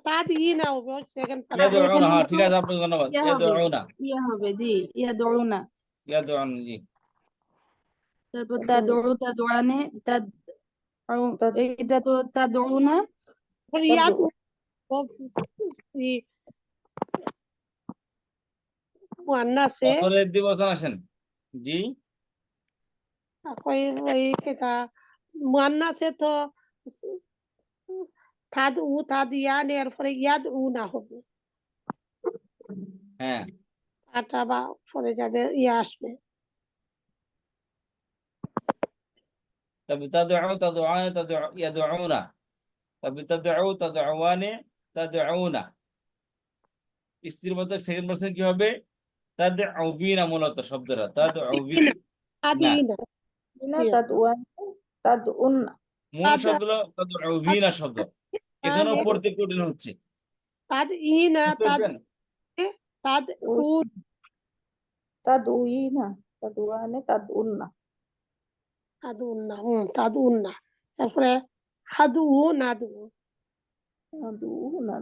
তাদ ইনা হবে সেকেন্ড ইয়াদউনা, হ্যাঁ ঠিক আছে, আপনাকে ধন্যবাদ। ইয়া হবে ইয়াদউনা ইয়া হবে জি ইয়াদউনা ইয়াদউন, জি। তারপর তাদউ তাদউনি তাদ এটা তো তাদউনা ইয়াদু মুয়ান্নাসে অপরের দিবসন আসেন, জি। কই ওই এটা মুয়ান্নাসে তো তাদউ তাদিয়ানে এরপরে ইয়াদউনা হবে, হ্যাঁ আটা বা পরে যাবে ইয়া আসবে। তবে তাদউ তাদউআন তাদউ ইয়াদউনা, তবে তাদউ তাদউআনে তাদউনা। স্ত্রী বলতে সেকেন্ড পারসন কি হবে? তাদউবিনা মূলত শব্দটা তাদউবিনা। তাদিনা তাদউনি তাদউন মূল শব্দ হলো তাদউবিনা শব্দ, এখানেও পড়তে কঠিন হচ্ছে। তাদিনা বুঝতে পারছেন? তাদউ তাদউইনা তাদউয়ানি তাদউন্না তাদউনা তাদউনা তারপরে হাদু নাদু তাদউনা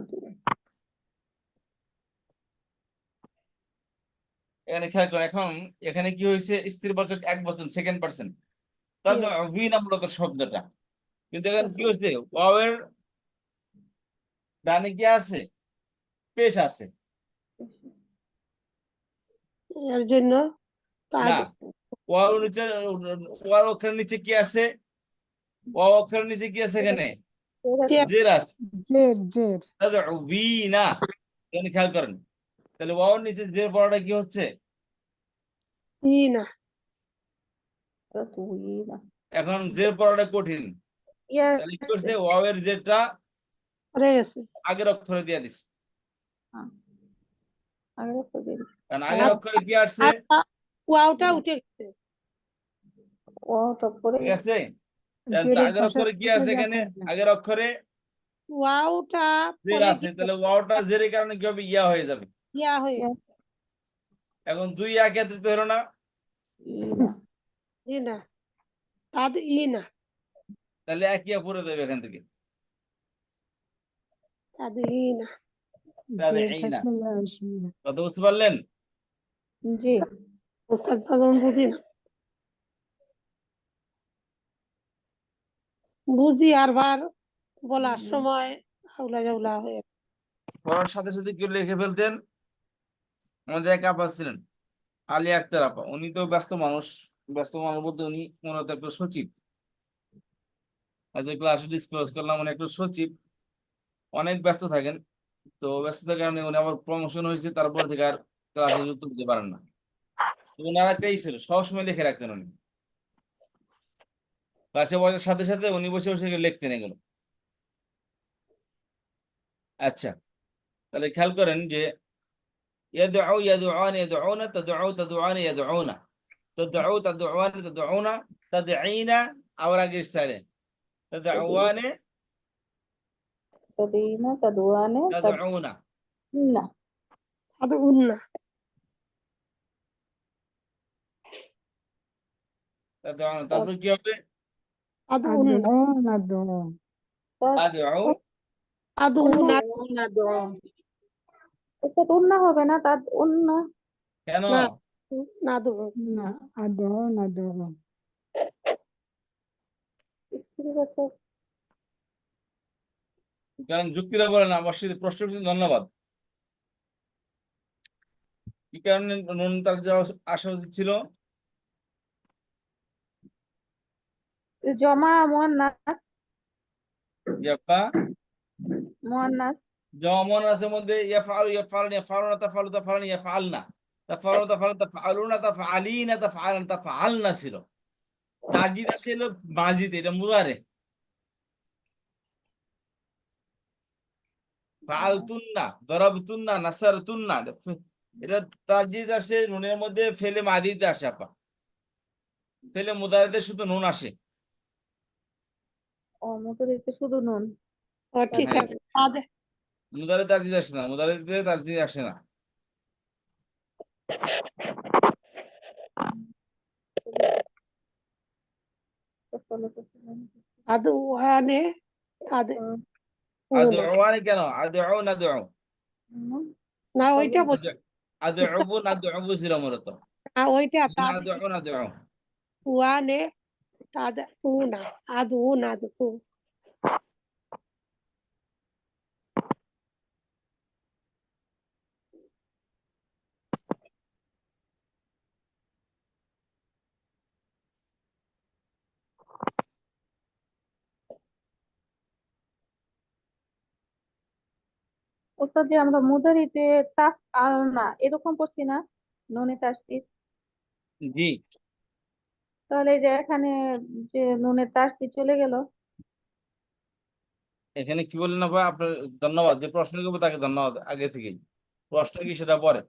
এখানে খেয়াল করেন, এখন এখানে কি হয়েছে? স্ত্রী বচন এক বচন, সেকেন্ড পারসন, তাদউবিনা মূলত শব্দটা, কিন্তু এখানে কি হচ্ছে? ওয়াওয়ের ডানে কি আছে? পেশ আছে এর জন্য তাদ না, ওয়াও নিচে, ওয়াও অক্ষরের নিচে কি আছে? ওয়াও অক্ষরের নিচে কি আছে? এখানে জের আছে, জের জের তাদউবিনা। এখানে খেয়াল করেন, তাহলে ওয়াওর নিচে জের পড়াটা কি হচ্ছে? ইনা তাদউইনা এখন জের পড়াটা কঠিন, ইয়া তাহলে কি করছে? ওয়াওয়ের জেরটা পড়ে গেছে আগের অক্ষরে দিয়ে দিছে, আগে তো দিন কারণ আগের অক্ষরে কি আসছে? ওয়াওটা উঠে গেছে ও তো পরে ঠিক আছে, তাহলে জেরের আগের পাশে অক্ষরে কি আছে? এখানে আগের অক্ষরে ওয়াওটা জের পরে আছে, তাহলে ওয়াওটা জেরের কারণে কি হবে? ইয়া হয়ে যাবে। ইয়া হয়ে গেছে এখন দুই একত্রিত হলো না, ইনা ইনা তাদ ইনা তাহলে এক ইয়া পড়ে দেবে এখান থেকে, তাদ ইনা জের তাদঈনা। থাকলে ইয়া আসবে। কথা বুঝতে পারলেন? জি ওস্তাদ পালন বুঝি না, বুঝি আর বার বলার সময় হাউলা জাউলা হয়ে পড়ার সাথে সাথে কেউ লিখে ফেলতেন। আমাদের এক আপা ছিলেন, আলিয়া আক্তার আপা, উনি তো ব্যস্ত মানুষ, ব্যস্ত মানুষ বলতে উনি মূলত একটা সচিব। আজ ক্লাসে ডিসক্লোজ করলাম, উনি একটা সচিব, অনেক ব্যস্ত থাকেন। তো ব্যস্ততার কারণে উনি আবার প্রমোশন হয়েছে, তারপর থেকে আর ক্লাসে যুক্ত দিতে পারেন না। তো উনার একটাই ছিল, সবসময় লিখে রাখতেন উনি, ক্লাসে বসার সাথে সাথে উনি বসে বসে লিখতেন এগুলো। আচ্ছা, তাহলে খেয়াল করেন যে ইয়াদউ ইয়াদউন ইয়াদউনা তাদউ তাদউন ইয়াদউনা তাদউ তাদউন তাদউনা তাদঈনা আবার আগে স্টাইলে তাদউয়ানে تدين تدوان তাদউনা تدين تدعونا তাদউনা, তারপর কি হবে? تدعونا أدعون أدعون আদউ تدعونا تدون হবে না تدون কেন? না ندعو أدعون أدعون কারণ যুক্তিটা বলেন আমার সাথে প্রশ্ন করছেন, ধন্যবাদ। কি কারণে নুন তার যাওয়া আসা উচিত ছিল? জমা মুয়ান্নাস জি আপা, মুয়ান্নাস যেমন আছে মধ্যে ইয়াফআলু ইয়াফআলুন ইয়াফআলুনা তাফআলু তাফআলুন ইয়াফআলনা তাফআলুন তাফআলুন তাফআলুনা তাফআলিনা তাফআলান তাফআলনা ছিল। তাজিদ ছিল মাজিদ, এটা মুজারে। ফাআলতুন্না দরাবতুন্না নাসারতুন্না, এটা তাজিদ আসে নুনের মধ্যে, ফেলে মাদিতে আসে আপা, ফেলে মুদারিতে শুধু নুন আসে। ও মুতরিতে শুধু নুন ও ঠিক হ্যাঁ, আছে তাদের মুদারে তাজিদ আসে না, মুদারিতে তাজিদ আসে না। تدعوانه تدعونا আদউয়ানি কেন? আদউ নাদউ, না ওইটা বলছি আদউ নাদউ ছিল মূলত। না ওইটা আদউ নাদউ, تدعوانه تدعونا أدعو ندعو ওস্তাদ যে আমরা মুদারিতে তাফ আল না এরকম পড়ছি না নুনে তাসদিদ, জি। তাহলে এই যে এখানে যে নুনের তাসদিদ চলে গেল। এখানে কি বললেন না ভাই আপনার? ধন্যবাদ, যে প্রশ্ন করবো তাকে ধন্যবাদ আগে থেকেই। প্রশ্ন কি সেটা পরে,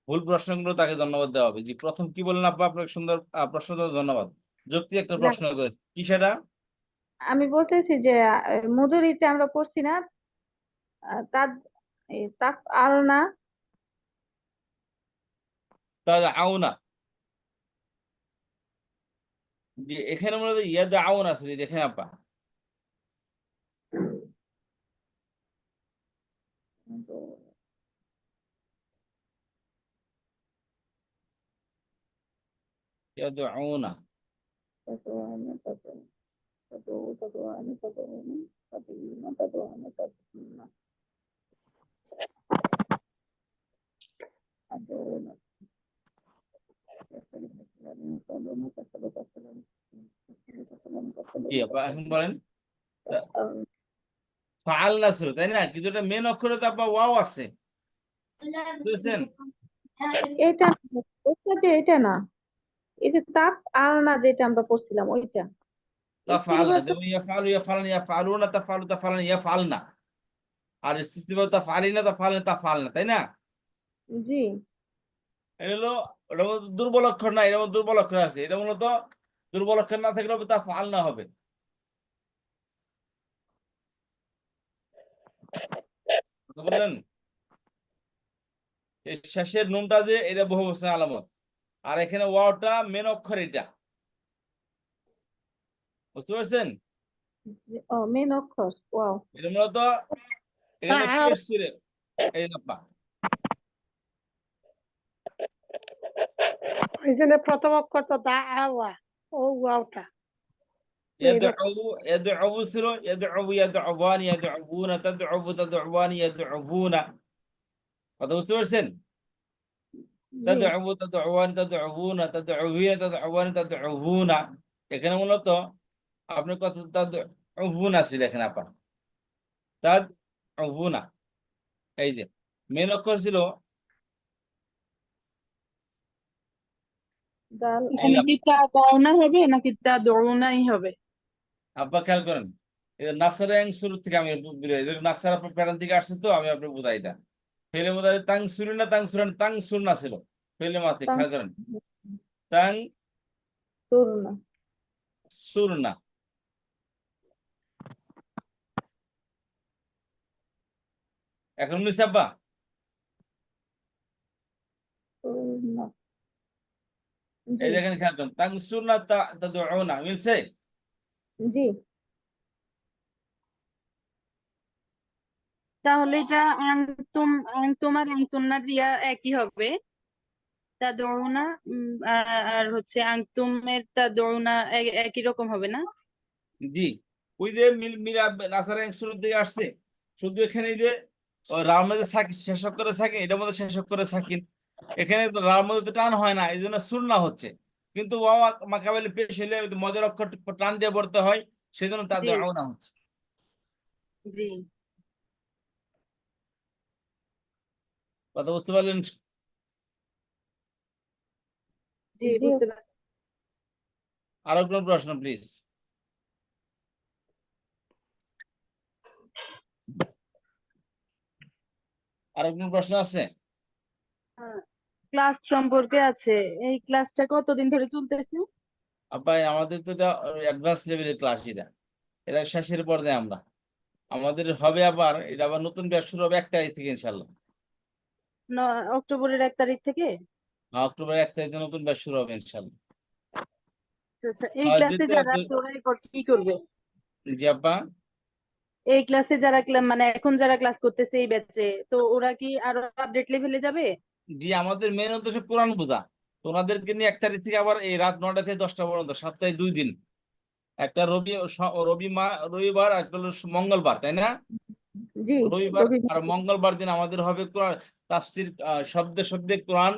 ভুল প্রশ্নগুলো তাকে ধন্যবাদ দেওয়া হবে। জি, প্রথম কি বললেন আপা? আপনাকে সুন্দর প্রশ্ন দেওয়ার ধন্যবাদ। যুক্তি একটা না, প্রশ্ন করেছে, কি সেটা? আমি বলতেছি যে মুদুরিতে আমরা পড়ছি না তাদ তাফ আল না তাহলে আউনা, যে এখানে মূলত ইয়াদ আউন আছে, দেখেন আপা, ইয়াদ আউনা। تدعون تدعون تدعو تدعون تدعون تدعين تدعون تدعون أدعون কি আপা এখন বলেন? ফাআল না ছিল তাই না, কিন্তু এটা মেন অক্ষরে তো আপা ওয়াও আছে, বুঝছেন? এটা ওটা যে এটা না, এই যে তাপ আল না যেটা আমরা পড়ছিলাম ওইটা তাফআলনা, যেমন ইয়াফআলু ইয়াফআলুন ইয়াফআলুনা তাফআলু তাফআলান ইয়াফআলনা, আর ইস্তিসনা তাফআলিনা তাফআলান তাফআলনা, তাই না? জি এটা হলো, ওটার মধ্যে দুর্বল অক্ষর না, এটার মধ্যে দুর্বল অক্ষর আছে। এটা মূলত দুর্বল অক্ষর না থাকলে তা ফাল না হবে। কথা বললেন? এই শেষের নুনটা যে, এটা বহুবচনের আলামত, আর এখানে ওয়াওটা মেন অক্ষর, এটা বুঝতে পারছেন? ও মেন অক্ষর ওয়াও এটা মূলত এখানে কি এসেছিল, এই আপা এখানে প্রথম অক্ষর তো দাওয়া, ও ওয়াওটা ইয়াদউ, ইয়াদউ ছিল, ইয়াদউ ইয়াদউয়ানি ইয়াদউনা তাদউ তাদউয়ানি ইয়াদউনা। কথা বুঝতে পারছেন? তাদউ তাদউয়ানি তাদউনা তাদউইনা তাদউয়ানি তাদউনা, এখানে মূলত আপনার কথা তাদউনা ছিল এখানে আপা, তাদউনা। এই যে মেন অক্ষর ছিল দাল এই এখানে কি তাদাউনা হবে নাকি তাদউনাই হবে? আব্বা খেয়াল করেন, নাসারা শুরু থেকে আমি নাসারা প্যাটার্ন থেকে আসছে, তো আমি আপনার বুঝাই এটা ফেলে মুদারি তাং সুরি না তাং সুরান তাং সুর না ছিল ফেলে মাতে, খেয়াল করেন তাং তুলনা সুর না। এখন মিলছে আব্বা? তুলনা এই জি দেখেন খেয়াল করেন তাং সুর না তাদউনা মিলছে? জি। তাহলে এটা আনতুম আনতুম আর আনতুন্নার রিয়া একই হবে, তাদউনা আর হচ্ছে আনতুমের তাদউনা একই রকম হবে না? জি, ওই যে মিরা নাসারা শুরু থেকে আসছে, শুধু এখানে যে রাম মধ্যে শেষ করে সাকিন, এটার মধ্যে শেষ করে সাকিন, এখানে রাম মধ্যে টান হয় না, এই জন্য সুন্না হচ্ছে। কিন্তু ওয়াওয়া মাকাবেলে পেশ হলে মদের অক্ষর টান দিয়ে পড়তে হয়, সেই জন্য তাদের জি আওনা হচ্ছে। জি কথা বুঝতে পারলেন? জি জি বুঝতে পারছি। আরো কোনো প্রশ্ন প্লিজ? আরো কোনো প্রশ্ন আছে? ক্লাস সম্পর্কে আছে, এই ক্লাসটা কতদিন ধরে চলতেছে? আপাই আমাদের তো এটা অ্যাডভান্স লেভেলের ক্লাস, এটা শেষের পর্যায়ে আমরা, আমাদের হবে আবার এটা আবার নতুন ব্যাচ শুরু হবে 1 তারিখ থেকে ইনশাল্লাহ। অক্টোবরের 1 তারিখ থেকে? অক্টোবর 1 তারিখে নতুন ব্যাচ শুরু হবে ইনশাল্লাহ। আচ্ছা, এই ক্লাসে যেতে যারা আছে ওরা এরপর কি করবে? জি আপা, এই ক্লাসে যারা মানে এখন যারা ক্লাস করতেছে এই ব্যাচে, তো ওরা কি আরো আপডেট লেভেলে যাবে? জি আমাদের মেন উদ্দেশ্য কোরআন বোঝা। তো ওনাদেরকে নিয়ে 1 তারিখ থেকে আবার এই রাত 9টা থেকে 10টা পর্যন্ত সপ্তাহে 2 দিন, একটা রবিবার একটা হলো মঙ্গলবার, তাই না? জি রবিবার রবিবার। আর মঙ্গলবার দিন আমাদের হবে কোরআন তাফসির, শব্দে শব্দে কোরআন,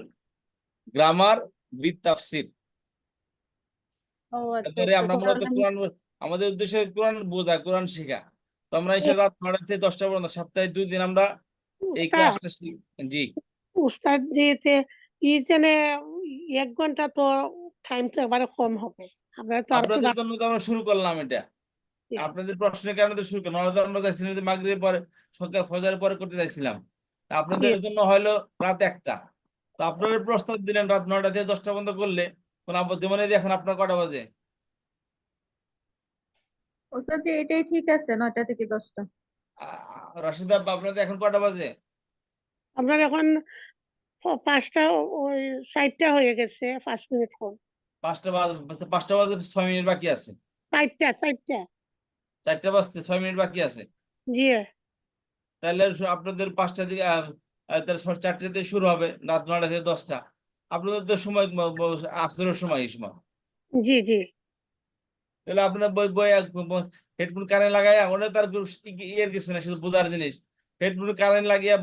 গ্রামার উইথ তাফসির। ও আচ্ছা তারপরে আচ্ছা, আমরা মূলত তাহলে কোরআন, আমাদের উদ্দেশ্য কোরআন বোঝা, কোরআন শেখা। তো আমরা এসে রাত 9টা থেকে 10টা পর্যন্ত সপ্তাহে 2 দিন আমরা এই উস্তাদ ক্লাসটা জি উস্তাদ যেতে ইজেনে 1 ঘন্টা তো টাইম তো এবারে কম হবে, আমরা তো আর একটু আপনাদের জন্য তো আমরা শুরু করলাম এটা, আপনাদের প্রশ্নের কারণে তো শুরু করলাম, নাহলে তো আমরা চাইছিলাম যে মাগরিবের পরে সকাল ফজরের পরে করতে চাইছিলাম। তা আপনাদের জন্য হলো রাত 1টা, তো আপনারা প্রস্তাব দিলেন রাত 9টা থেকে 10টা পর্যন্ত করলে কোন আপত্তি মনে নেই। এখন আপনার কটা বাজে? ওস্তাদ জি এটাই ঠিক আছে 9টা থেকে 10টা। রাশিদা আব্বা, আপনাদের এখন কটা বাজে? আপনার এখন 5টা ওই 4টা হয়ে গেছে, 5 মিনিট কম। 5টা বাজে 6 মিনিট বাকি আছে। 4টা 4টা বাজতে 6 মিনিট বাকি আছে। জি তাহলে আপনাদের 5টা দিকে তাহলে 4টা থেকে শুরু হবে, রাত 9টা থেকে 10টা। আপনাদের তো সময় আসরের সময় এই সময়। জি জি তাহলে আপনার বই বই হেডফোন কানে লাগাইয়া, ওটা তার ইয়ের কিছু না, শুধু বোঝার জিনিস। হেডফোন কানে লাগিয়ে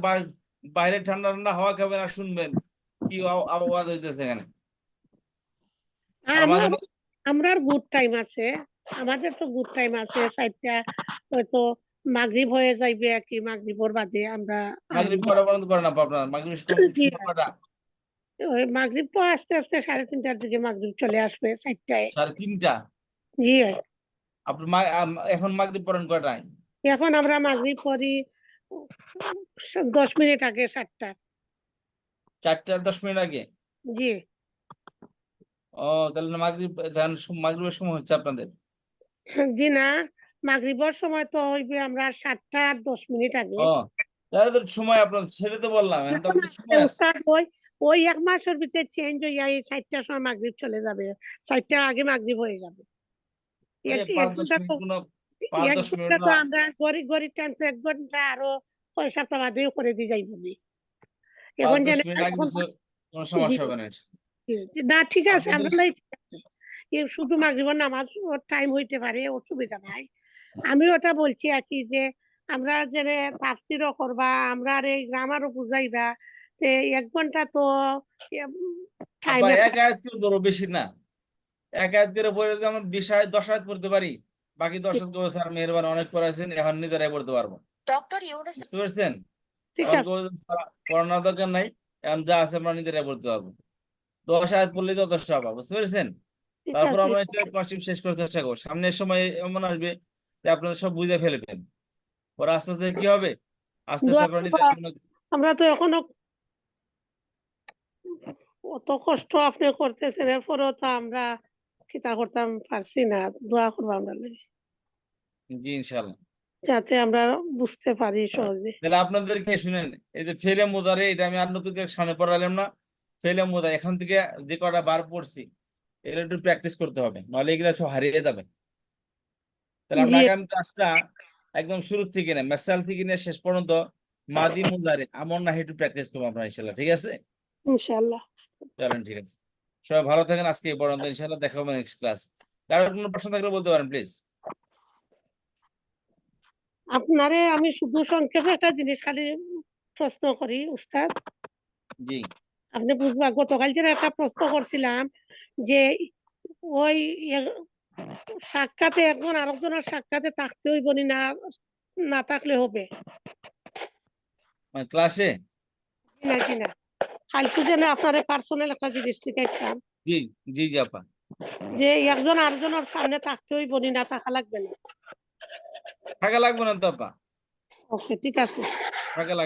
বাইরে ঠান্ডা ঠান্ডা হাওয়া খাবেন আর শুনবেন কি আওয়াজ হইতেছে এখানে। আর আমরা মাঝে মাঝে আমরা গুড টাইম আছে, আমাদের তো গুড টাইম আছে। 4টা হয়তো মাগরিব হয়ে যাইবে, কি মাগরিবর বাদে আমরা মাগরিব আরম্ভ। কটা পর্যন্ত করেন আপা আপনার? মাগরিব জি, সময় কটা? ওই মাগরিব তো আস্তে আস্তে 3:30টার দিকে মাগরিব চলে আসবে 4টায়। 3:30? জি আপনি এখন মাগরিব পড়েন কটায়? এখন আমরা মাগরিব পড়ি 10 মিনিট আগে 7টা। 4:10 আগে? জি ও, তাহলে মাগরিবের সময় হচ্ছে আপনাদের। জি না, মাগরিবর সময় তো হইবে আমরা 7টা আর 10 মিনিট আগে। ও, তাহলে তো সময় আপনার, সেটা তো বললাম, এখন তো এখন আপনাদের সময় আছে। উস্তাদ ওই 1 মাসের ভিতরে চেঞ্জ হইয়া এই 4টার সময় মাগরিব চলে যাবে, 4টার আগে মাগরিব হয়ে যাবে। ওই এক 5-10 ঘন্টা তো মিনিট, 5-10 মিনিট আমরা গড়ি টাইম তো 1 ঘন্টা আরো 6 সপ্তাহ বাদেও করে দিয়ে যাইব। এখন 5-10 জানে মিনিট আগে এখন কোনো জি, সমস্যা হবে না। না ঠিক আছে, আপনাদের আমরা লাই ঠিক আছে। শুধু মাগরিবের নামাজ টাইম হইতে পারে, অসুবিধা নাই। আমি ওটা বলছি আর কি যে আমরা জেনে তাফসিরও করবা, আমরা আর এই গ্রামারও বুঝাইবা, তে 1 ঘন্টা তো টাইম আবার 1 আয়াত করে বড় বেশি না, 1 আয়াত করে পড়ে যদি আমরা 20 আয়াত 10 আয়াত পড়তে পারি, বাকি 10 আয়াত করে স্যার মেহেরবান অনেক পড়াইছেন, এখন নিজেরাই পড়তে পারবো। বুঝতে পারছেন? ঠিক এখন আছে। পড়ানোর দরকার নাই, এখন যা আছে আমরা নিজেরাই পড়তে পারবো। 10 আয়াত পড়লেই তো 10 পাবো। বুঝতে পেরেছেন? ঠিক তারপর আছে আমরা কনসেপ্ট শেষ করার চেষ্টা করবো। সামনের সময় এমন আসবে যে আপনারা সব বুঝে ফেলবেন, পরে আস্তে আস্তে কি হবে, আস্তে দোয়া আস্তে আপনারা করবা। আমরা তো এখনো অত কষ্ট আপনি করতেছেন, এরপরেও তো আমরা কিতা করতাম পারছি না। দোয়া করবো আমরা লাগি, জি ইনশাল্লাহ। যাতে আমরা বুঝতে পারি সহজে। তাহলে আপনাদেরকে শুনেন, এই যে ফেলে মোজারে, এটা আমি আর নতুন করে সামনে পড়ালাম না। ফেলে মোজা এখান থেকে যে কটা বার পড়ছি এগুলো একটু প্র্যাকটিস করতে হবে, নাহলে এগুলো সব হারিয়ে যাবে। তাহলে আমরা জি আগামী ক্লাসটা একদম শুরু থেকে না মেসাল থেকে নিয়ে শেষ পর্যন্ত মাদি মুজারে আমন না একটু প্র্যাকটিস করবো আমরা ইনশাল্লাহ। ঠিক আছে, ইনশাল্লাহ। চলেন ঠিক আছে, সবাই ভালো থাকেন। আজকে এই পর্যন্ত, ইনশাল্লাহ দেখা হবে নেক্সট ক্লাস। কারোর কোনো প্রশ্ন থাকলে বলতে পারেন প্লিজ। আপনারে আমি শুধু সংক্ষেপে একটা জিনিস খালি প্রশ্ন করি উস্তাদ, জি আপনি বুঝবা। গতকাল যেন একটা প্রশ্ন করছিলাম যে ওই সাক্ষাতে একজন আরেকজনের সাক্ষাতে থাকতে হইব নি না, না থাকলে হবে মানে ক্লাসে? নাকি না? কালকে যেন আপনারে পার্সোনাল একটা জিনিস শিখাইছিলাম জি জি জি আপা, যে একজন আরেকজনের সামনে থাকতে হইব নি না থাকা লাগবে না। থাকা লাগবে না তো আপা, ওকে, ঠিক আছে। থাকা লাগবে